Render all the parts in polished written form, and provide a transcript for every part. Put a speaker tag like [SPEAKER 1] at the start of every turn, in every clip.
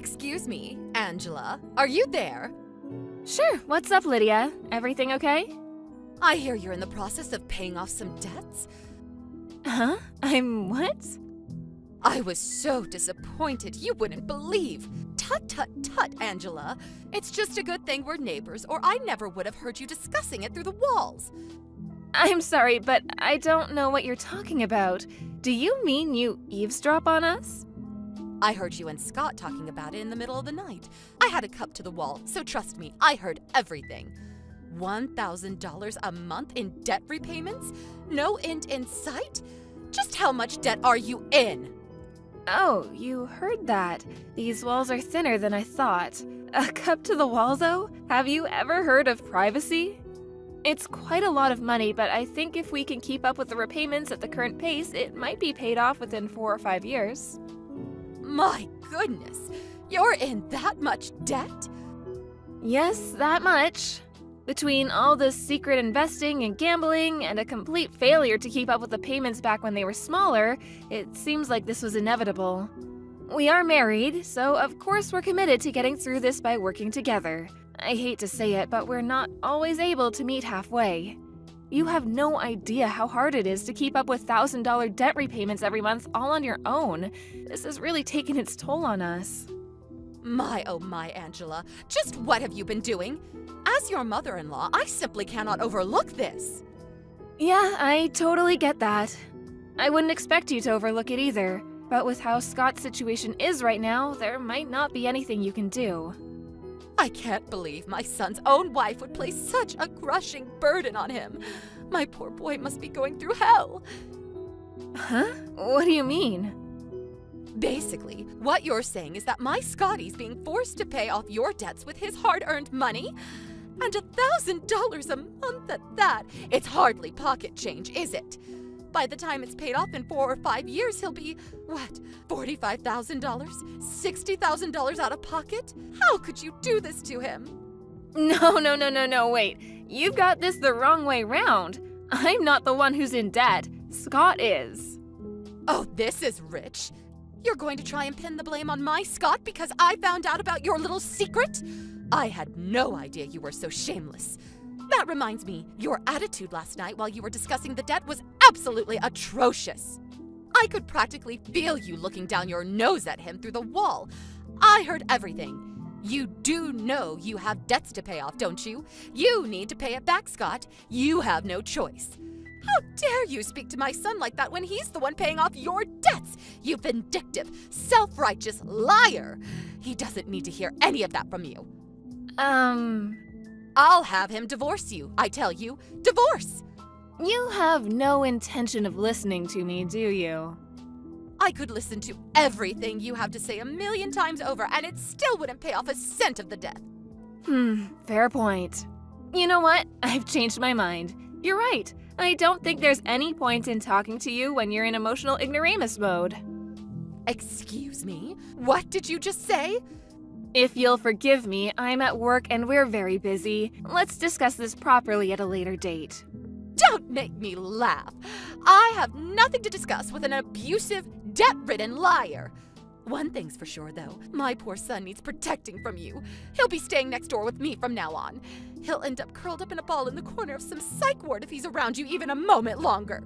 [SPEAKER 1] Excuse me, Angela. Are you there?
[SPEAKER 2] Sure, what's up, Lydia? Everything okay?
[SPEAKER 1] I hear you're in the process of paying off some debts.
[SPEAKER 2] Huh? I'm what?
[SPEAKER 1] I was so disappointed you wouldn't believe. Tut, tut, tut, Angela. It's just a good thing we're neighbors, or I never would have heard you discussing it through the walls.
[SPEAKER 2] I'm sorry, but I don't know what you're talking about. Do you mean you eavesdrop on us?
[SPEAKER 1] I heard you and Scott talking about it in the middle of the night. I had a cup to the wall, so trust me, I heard everything. $1,000 a month in debt repayments? No end in sight? Just how much debt are you in?
[SPEAKER 2] Oh, you heard that. These walls are thinner than I thought. A cup to the wall, though? Have you ever heard of privacy? It's quite a lot of money, but I think if we can keep up with the repayments at the current pace, it might be paid off within 4 or 5 years.
[SPEAKER 1] My goodness, you're in that much debt?
[SPEAKER 2] Yes, that much. Between all the secret investing and gambling and a complete failure to keep up with the payments back when they were smaller, it seems like this was inevitable. We are married, so of course we're committed to getting through this by working together. I hate to say it, but we're not always able to meet halfway. You have no idea how hard it is to keep up with $1,000 debt repayments every month all on your own. This has really taken its toll on us.
[SPEAKER 1] My, oh my, Angela. Just what have you been doing? As your mother-in-law, I simply cannot overlook this.
[SPEAKER 2] Yeah, I totally get that. I wouldn't expect you to overlook it either, but with how Scott's situation is right now, there might not be anything you can do.
[SPEAKER 1] I can't believe my son's own wife would place such a crushing burden on him. My poor boy must be going through hell.
[SPEAKER 2] Huh? What do you mean?
[SPEAKER 1] Basically, what you're saying is that my Scotty's being forced to pay off your debts with his hard-earned money? And $1,000 a month at that. It's hardly pocket change, is it? By the time it's paid off in 4 or 5 years, he'll be, what, $45,000? $60,000 out of pocket? How could you do this to him?
[SPEAKER 2] No, wait. You've got this the wrong way round. I'm not the one who's in debt. Scott is.
[SPEAKER 1] Oh, this is rich. You're going to try and pin the blame on my Scott because I found out about your little secret? I had no idea you were so shameless. That reminds me, your attitude last night while you were discussing the debt was absolutely atrocious. I could practically feel you looking down your nose at him through the wall. I heard everything. You do know you have debts to pay off, don't you? You need to pay it back, Scott. You have no choice. How dare you speak to my son like that when he's the one paying off your debts? You vindictive, self-righteous liar. He doesn't need to hear any of that from you. I'll have him divorce you, I tell you. Divorce!
[SPEAKER 2] You have no intention of listening to me, do you?
[SPEAKER 1] I could listen to everything you have to say 1,000,000 times over, and it still wouldn't pay off a cent of the debt.
[SPEAKER 2] Fair point. You know what? I've changed my mind. You're right. I don't think there's any point in talking to you when you're in emotional ignoramus mode.
[SPEAKER 1] Excuse me? What did you just say?
[SPEAKER 2] If you'll forgive me, I'm at work and we're very busy. Let's discuss this properly at a later date.
[SPEAKER 1] Don't make me laugh. I have nothing to discuss with an abusive, debt-ridden liar. One thing's for sure, though. My poor son needs protecting from you. He'll be staying next door with me from now on. He'll end up curled up in a ball in the corner of some psych ward if he's around you even a moment longer.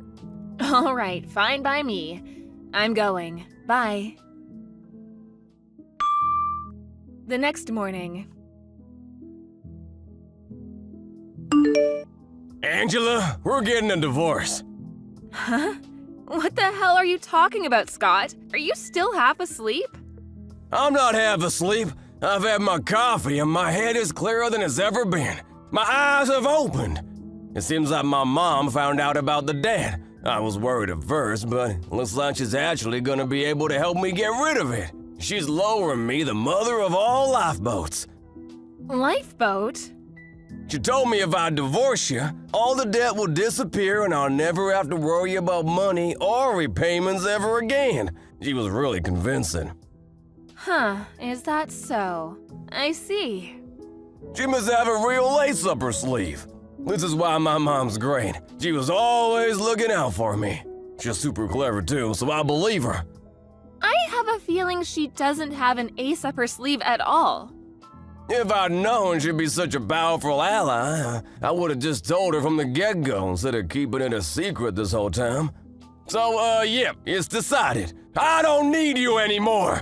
[SPEAKER 2] All right, fine by me. I'm going. Bye. The next morning.
[SPEAKER 3] Angela, we're getting a divorce.
[SPEAKER 2] Huh? What the hell are you talking about, Scott? Are you still half asleep?
[SPEAKER 3] I'm not half asleep. I've had my coffee and my head is clearer than it's ever been. My eyes have opened. It seems like my mom found out about the debt. I was worried at first, but it looks like she's actually gonna be able to help me get rid of it. She's lowering me the mother of all lifeboats.
[SPEAKER 2] Lifeboat?
[SPEAKER 3] She told me if I divorce you, all the debt will disappear and I'll never have to worry about money or repayments ever again. She was really convincing.
[SPEAKER 2] Huh, is that so? I see.
[SPEAKER 3] She must have a real ace up her sleeve. This is why my mom's great. She was always looking out for me. She's super clever too, so I believe her.
[SPEAKER 2] I have a feeling she doesn't have an ace up her sleeve at all.
[SPEAKER 3] If I'd known she'd be such a powerful ally, I would have just told her from the get-go instead of keeping it a secret this whole time. So, yeah, it's decided. I don't need you anymore.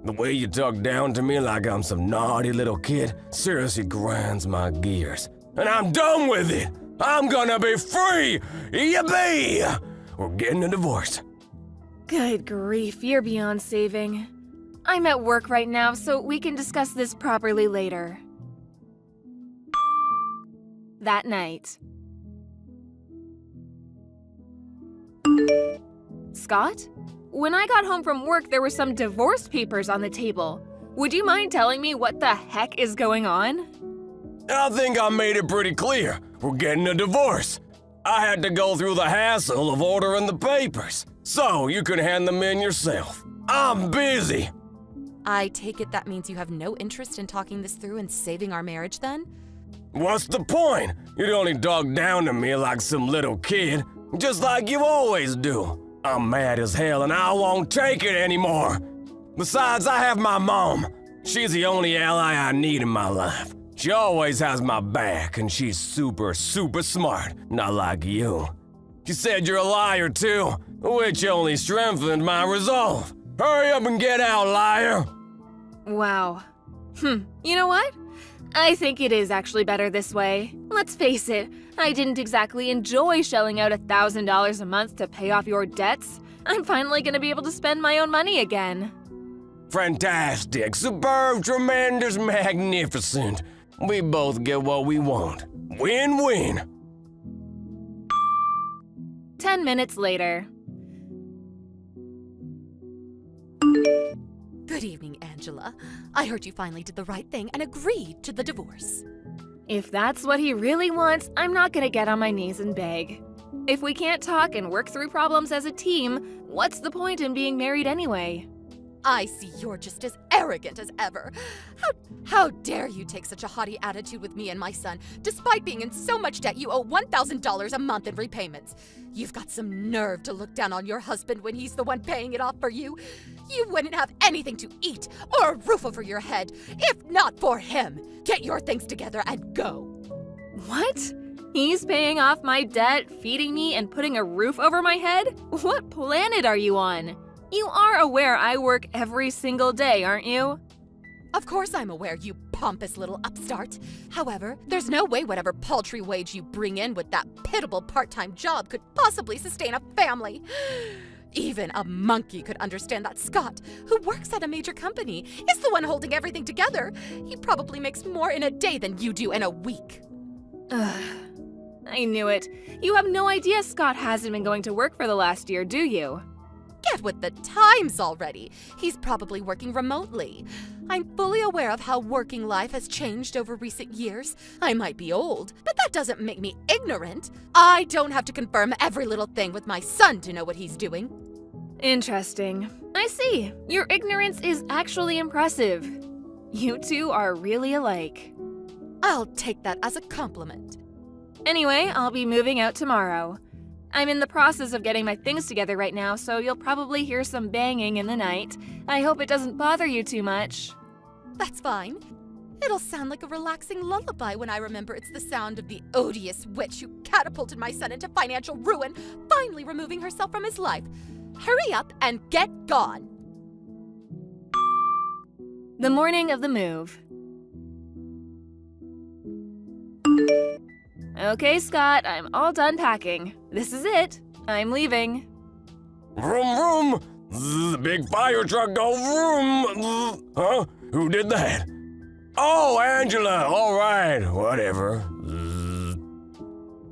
[SPEAKER 3] The way you talk down to me like I'm some naughty little kid seriously grinds my gears. And I'm done with it. I'm gonna be free. Yippee! We're getting a divorce.
[SPEAKER 2] Good grief, you're beyond saving. I'm at work right now, so we can discuss this properly later. That night. Scott? When I got home from work, there were some divorce papers on the table. Would you mind telling me what the heck is going on?
[SPEAKER 3] I think I made it pretty clear. We're getting a divorce. I had to go through the hassle of ordering the papers, so you can hand them in yourself. I'm busy.
[SPEAKER 1] I take it that means you have no interest in talking this through and saving our marriage then?
[SPEAKER 3] What's the point? You'd only talk down to me like some little kid, just like you always do. I'm mad as hell and I won't take it anymore. Besides, I have my mom. She's the only ally I need in my life. She always has my back and she's super smart, not like you. She said you're a liar too, which only strengthened my resolve. Hurry up and get out, liar!
[SPEAKER 2] Wow. You know what? I think it is actually better this way. Let's face it, I didn't exactly enjoy shelling out $1,000 a month to pay off your debts. I'm finally gonna be able to spend my own money again.
[SPEAKER 3] Fantastic, superb, tremendous, magnificent. We both get what we want. Win-win.
[SPEAKER 2] 10 minutes later.
[SPEAKER 1] Good evening, Angela. I heard you finally did the right thing and agreed to the divorce.
[SPEAKER 2] If that's what he really wants, I'm not gonna get on my knees and beg. If we can't talk and work through problems as a team, what's the point in being married anyway?
[SPEAKER 1] I see you're just as arrogant as ever. How dare you take such a haughty attitude with me and my son? Despite being in so much debt, you owe $1,000 a month in repayments. You've got some nerve to look down on your husband when he's the one paying it off for you. You wouldn't have anything to eat or a roof over your head if not for him. Get your things together and go.
[SPEAKER 2] What? He's paying off my debt, feeding me, and putting a roof over my head? What planet are you on? You are aware I work every single day, aren't you?
[SPEAKER 1] Of course I'm aware, you pompous little upstart. However, there's no way whatever paltry wage you bring in with that pitiable part-time job could possibly sustain a family. Even a monkey could understand that Scott, who works at a major company, is the one holding everything together. He probably makes more in a day than you do in a week.
[SPEAKER 2] Ugh. I knew it. You have no idea Scott hasn't been going to work for the last year, do you?
[SPEAKER 1] Get with the times already. He's probably working remotely. I'm fully aware of how working life has changed over recent years. I might be old, but that doesn't make me ignorant. I don't have to confirm every little thing with my son to know what he's doing.
[SPEAKER 2] Interesting. I see. Your ignorance is actually impressive. You two are really alike.
[SPEAKER 1] I'll take that as a compliment.
[SPEAKER 2] Anyway, I'll be moving out tomorrow. I'm in the process of getting my things together right now, so you'll probably hear some banging in the night. I hope it doesn't bother you too much.
[SPEAKER 1] That's fine. It'll sound like a relaxing lullaby when I remember it's the sound of the odious witch who catapulted my son into financial ruin, finally removing herself from his life. Hurry up and get gone.
[SPEAKER 2] The morning of the move. Okay, Scott, I'm all done packing. This is it. I'm leaving.
[SPEAKER 3] Vroom, vroom. Zzz, big fire truck go vroom. Zzz. Huh? Who did that? Oh, Angela. All right. Whatever. Zzz.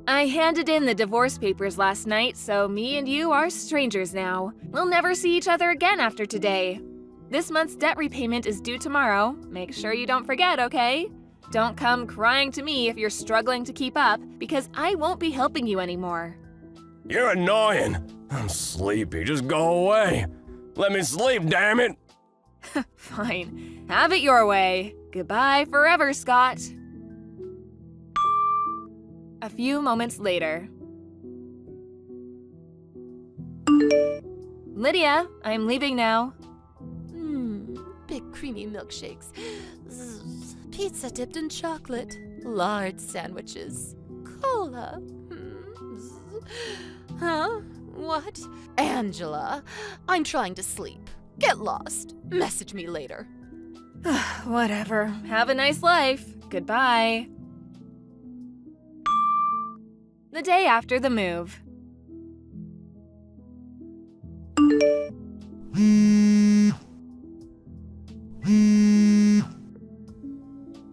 [SPEAKER 2] I handed in the divorce papers last night, so me and you are strangers now. We'll never see each other again after today. This month's debt repayment is due tomorrow. Make sure you don't forget, okay? Don't come crying to me if you're struggling to keep up, because I won't be helping you anymore.
[SPEAKER 3] You're annoying. I'm sleepy. Just go away. Let me sleep, damn it.
[SPEAKER 2] Fine. Have it your way. Goodbye forever, Scott. A few moments later. Lydia, I'm leaving now.
[SPEAKER 1] creamy milkshakes, pizza dipped in chocolate, lard sandwiches, cola. Huh? What? Angela, I'm trying to sleep. Get lost. Message me later.
[SPEAKER 2] Whatever. Have a nice life. Goodbye. The day after the move.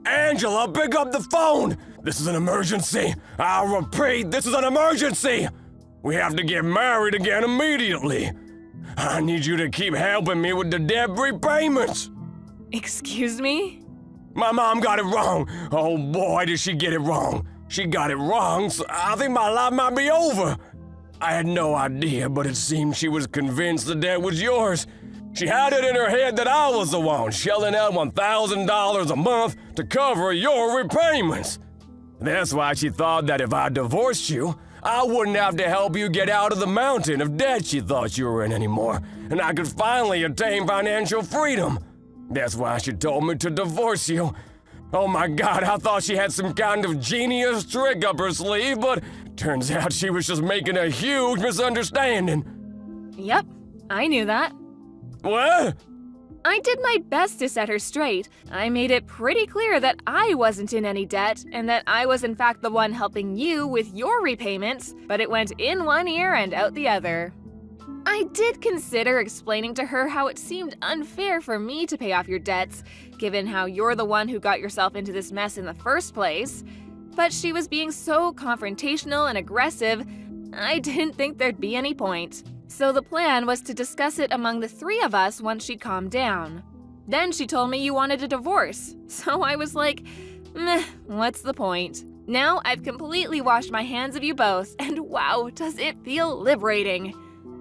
[SPEAKER 3] Angela, pick up the phone! This is an emergency! I'll repeat, this is an emergency! We have to get married again immediately! I need you to keep helping me with the debt repayments!
[SPEAKER 2] Excuse me?
[SPEAKER 3] My mom got it wrong! Oh boy, did she get it wrong! She got it wrong, so I think my life might be over! I had no idea, but it seemed she was convinced the debt was yours. She had it in her head that I was the one shelling out $1,000 a month to cover your repayments. That's why she thought that if I divorced you, I wouldn't have to help you get out of the mountain of debt she thought you were in anymore, and I could finally attain financial freedom. That's why she told me to divorce you. Oh my God, I thought she had some kind of genius trick up her sleeve, but turns out she was just making a huge misunderstanding.
[SPEAKER 2] Yep, I knew that.
[SPEAKER 3] What?
[SPEAKER 2] I did my best to set her straight. I made it pretty clear that I wasn't in any debt and that I was in fact the one helping you with your repayments, but it went in one ear and out the other. I did consider explaining to her how it seemed unfair for me to pay off your debts, given how you're the one who got yourself into this mess in the first place. But she was being so confrontational and aggressive, I didn't think there'd be any point. So the plan was to discuss it among the three of us once she'd calmed down. Then she told me you wanted a divorce, so I was like, meh, what's the point? Now I've completely washed my hands of you both, and wow, does it feel liberating.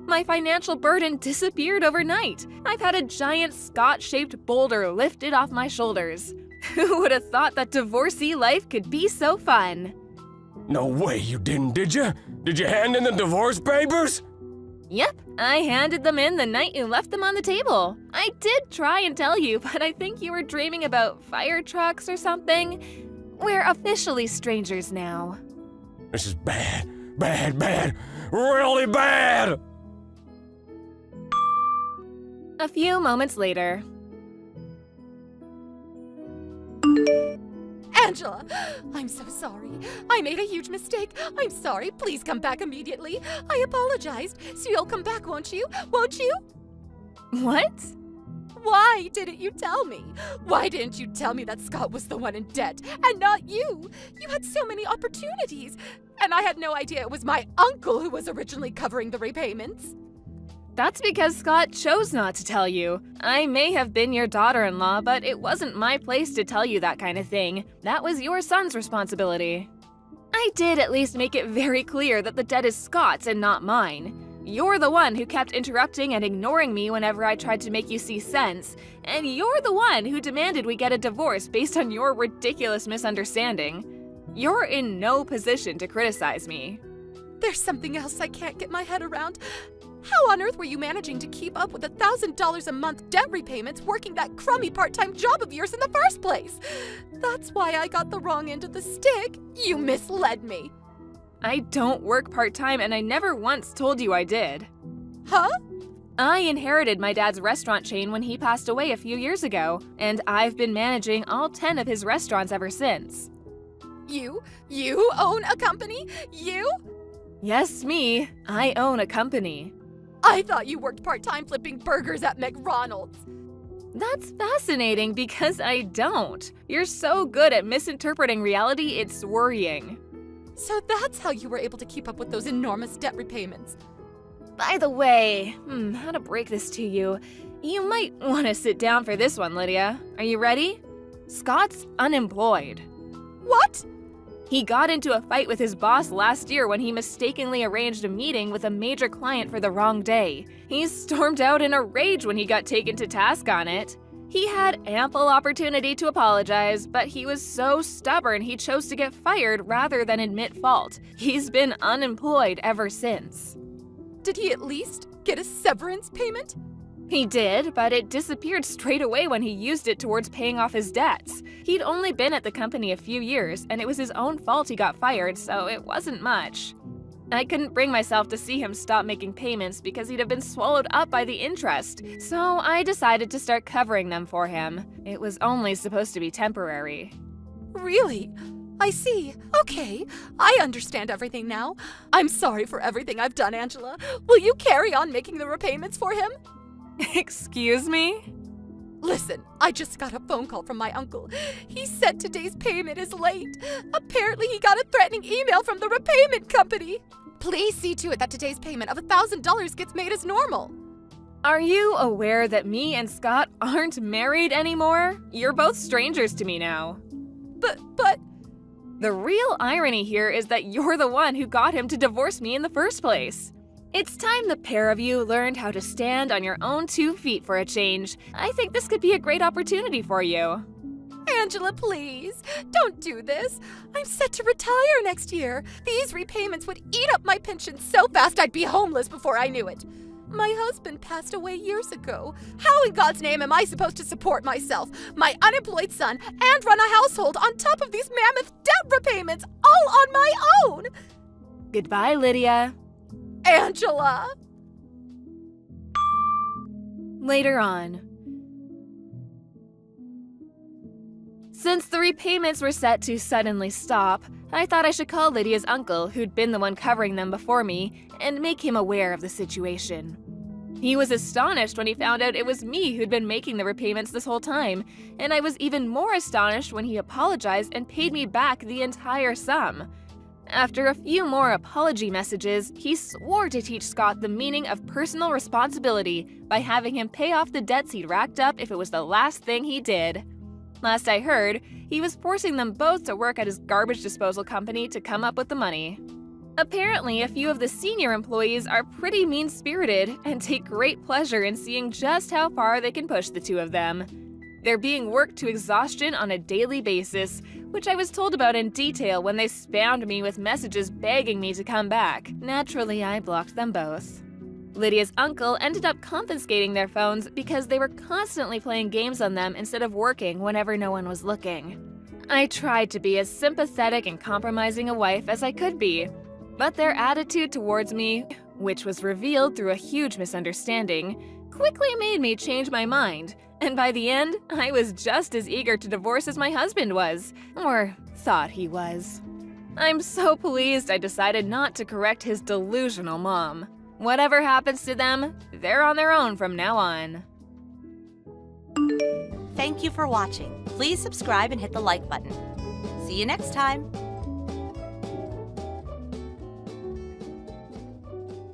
[SPEAKER 2] My financial burden disappeared overnight. I've had a giant Scott-shaped boulder lifted off my shoulders. Who would have thought that divorcee life could be so fun?
[SPEAKER 3] No way you didn't, did you? Did you hand in the divorce papers?
[SPEAKER 2] Yep, I handed them in the night you left them on the table. I did try and tell you, but I think you were dreaming about fire trucks or something. We're officially strangers now.
[SPEAKER 3] This is bad, bad, bad, really bad!
[SPEAKER 2] A few moments later.
[SPEAKER 1] Angela, I'm so sorry. I made a huge mistake. I'm sorry. Please come back immediately. I apologized. So you'll come back, won't you? Won't you?
[SPEAKER 2] What?
[SPEAKER 1] Why didn't you tell me? Why didn't you tell me that Scott was the one in debt and not you? You had so many opportunities. And I had no idea it was my uncle who was originally covering the repayments.
[SPEAKER 2] That's because Scott chose not to tell you. I may have been your daughter-in-law, but it wasn't my place to tell you that kind of thing. That was your son's responsibility. I did at least make it very clear that the debt is Scott's and not mine. You're the one who kept interrupting and ignoring me whenever I tried to make you see sense, and you're the one who demanded we get a divorce based on your ridiculous misunderstanding. You're in no position to criticize me.
[SPEAKER 1] There's something else I can't get my head around. How on earth were you managing to keep up with $1,000 a month debt repayments working that crummy part-time job of yours in the first place? That's why I got the wrong end of the stick. You misled me.
[SPEAKER 2] I don't work part-time and I never once told you I did.
[SPEAKER 1] Huh?
[SPEAKER 2] I inherited my dad's restaurant chain when he passed away a few years ago, and I've been managing all 10 of his restaurants ever since.
[SPEAKER 1] You own a company? You?
[SPEAKER 2] Yes, me. I own a company.
[SPEAKER 1] I thought you worked part-time flipping burgers at McDonald's.
[SPEAKER 2] That's fascinating because I don't. You're so good at misinterpreting reality, it's worrying.
[SPEAKER 1] So that's how you were able to keep up with those enormous debt repayments.
[SPEAKER 2] By the way, how to break this to you. You might want to sit down for this one, Lydia. Are you ready? Scott's unemployed.
[SPEAKER 1] What?
[SPEAKER 2] He got into a fight with his boss last year when he mistakenly arranged a meeting with a major client for the wrong day. He stormed out in a rage when he got taken to task on it. He had ample opportunity to apologize, but he was so stubborn he chose to get fired rather than admit fault. He's been unemployed ever since.
[SPEAKER 1] Did he at least get a severance payment?
[SPEAKER 2] He did, but it disappeared straight away when he used it towards paying off his debts. He'd only been at the company a few years, and it was his own fault he got fired, so it wasn't much. I couldn't bring myself to see him stop making payments because he'd have been swallowed up by the interest, so I decided to start covering them for him. It was only supposed to be temporary.
[SPEAKER 1] Really? I see. Okay, I understand everything now. I'm sorry for everything I've done, Angela. Will you carry on making the repayments for him?
[SPEAKER 2] Excuse me?
[SPEAKER 1] Listen, I just got a phone call from my uncle. He said today's payment is late. Apparently he got a threatening email from the repayment company. Please see to it that today's payment of $1,000 gets made as normal.
[SPEAKER 2] Are you aware that me and Scott aren't married anymore? You're both strangers to me now.
[SPEAKER 1] But...
[SPEAKER 2] The real irony here is that you're the one who got him to divorce me in the first place. It's time the pair of you learned how to stand on your own 2 feet for a change. I think this could be a great opportunity for you.
[SPEAKER 1] Angela, please, don't do this. I'm set to retire next year. These repayments would eat up my pension so fast I'd be homeless before I knew it. My husband passed away years ago. How in God's name am I supposed to support myself, my unemployed son, and run a household on top of these mammoth debt repayments all on my own?
[SPEAKER 2] Goodbye, Lydia.
[SPEAKER 1] Angela!
[SPEAKER 2] Later on. Since the repayments were set to suddenly stop, I thought I should call Lydia's uncle, who'd been the one covering them before me, and make him aware of the situation. He was astonished when he found out it was me who'd been making the repayments this whole time, and I was even more astonished when he apologized and paid me back the entire sum. After a few more apology messages, he swore to teach Scott the meaning of personal responsibility by having him pay off the debts he'd racked up if it was the last thing he did. Last I heard, he was forcing them both to work at his garbage disposal company to come up with the money. Apparently, a few of the senior employees are pretty mean-spirited and take great pleasure in seeing just how far they can push the two of them. They're being worked to exhaustion on a daily basis, which I was told about in detail when they spammed me with messages begging me to come back. Naturally, I blocked them both. Lydia's uncle ended up confiscating their phones because they were constantly playing games on them instead of working whenever no one was looking. I tried to be as sympathetic and compromising a wife as I could be, but their attitude towards me, which was revealed through a huge misunderstanding, quickly made me change my mind, and by the end, I was just as eager to divorce as my husband was, or thought he was. I'm so pleased I decided not to correct his delusional mom. Whatever happens to them, they're on their own from now on.
[SPEAKER 4] Thank you for watching. Please subscribe and hit the like button. See you next time.